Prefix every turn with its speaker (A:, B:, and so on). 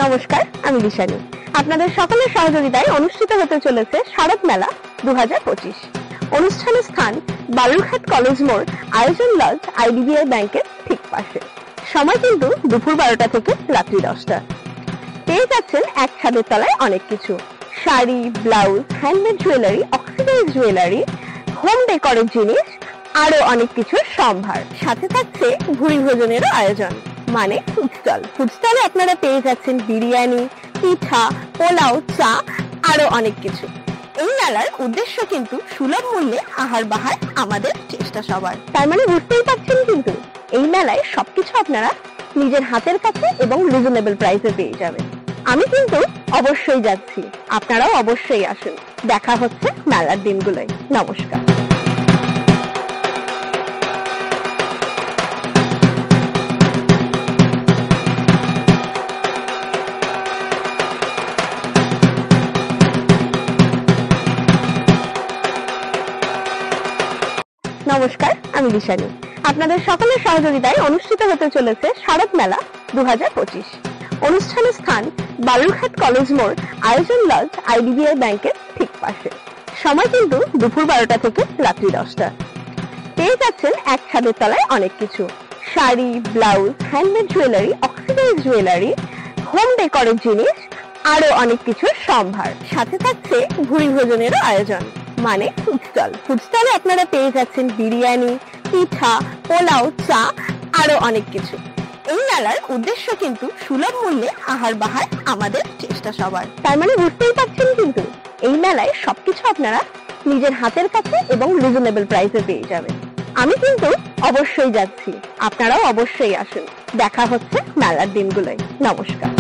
A: নমস্কার, আমি লিশানি। আপনাদের সকলের সহযোগিতায় অনুষ্ঠিত হতে চলেছে শারদ মেলা 2025। অনুষ্ঠানের স্থান বালুরঘাট কলেজ মোড়, আয়োজন লজ, আইডিবিআই ব্যাংকের ঠিক পাশে। সময় কিন্তু দুপুর 12টা থেকে রাত্রি 10টা। পেয়ে যাচ্ছেন এক ছাদের তলায় অনেক কিছু: sari, blouse, handmade jewellery, oxidise jewellery, home ডেকোরের জিনিস, আরো অনেক কিছুর সম্ভার। সাথে থাকছে ভুরি ভোজনেরও আয়োজন, মানে ফুডস্টল। ফুডস্টলে আপনারা পেয়ে যাচ্ছেন বিরিয়ানি, পিঠা, পোলাও, চা, আরো অনেক কিছু। এই মেলার উদ্দেশ্য কিন্তু সুলভ মূল্যে আহার বাহার আমাদের চেষ্টা সবার। তার মানে বুঝতেই পারছেন কিন্তু এই মেলায় সবকিছু আপনারা নিজের হাতের কাছে এবং রিজনেবল প্রাইসে পেয়ে যাবেন। আমি কিন্তু অবশ্যই যাচ্ছি, আপনারাও অবশ্যই আসুন। দেখা হচ্ছে মেলার দিনগুলোয়। নমস্কার। নমস্কার, আমি লিশানি। আপনাদের সকলের সহযোগিতায় অনুষ্ঠিত হতে চলেছে শারদ মেলা 2025। অনুষ্ঠানের স্থান বালুরঘাট কলেজ মোড়, আয়োজন লজ, আইডিবিআই ব্যাংকের ঠিক পাশে। সময় কিন্তু দুপুর 12টা থেকে রাত্রি 10টা। পেয়ে যাচ্ছেন এক ছাদের তলায় অনেক কিছু: sari, blouse, handmade jewellery, oxidise jewellery, home ডেকোরের জিনিস, আরো অনেক কিছুর সম্ভার। সাথে থাকছে ভুরি ভোজনেরও আয়োজন, মানে ফুডস্টল। ফুডস্টলে আপনারা পেয়ে যাচ্ছেন বিরিয়ানি, পিঠা, পোলাও, চা, আরো অনেক কিছু। এই মেলার উদ্দেশ্য কিন্তু সুলভ মূল্যে আহার বাহার আমাদের চেষ্টা সবার। তার মানে বুঝতেই পারছেন কিন্তু এই মেলায় সবকিছু আপনারা নিজের হাতের কাছে এবং রিজনেবল প্রাইসে পেয়ে যাবেন। আমি কিন্তু অবশ্যই যাচ্ছি, আপনারাও অবশ্যই আসুন। দেখা হচ্ছে মেলার দিনগুলোয়। নমস্কার।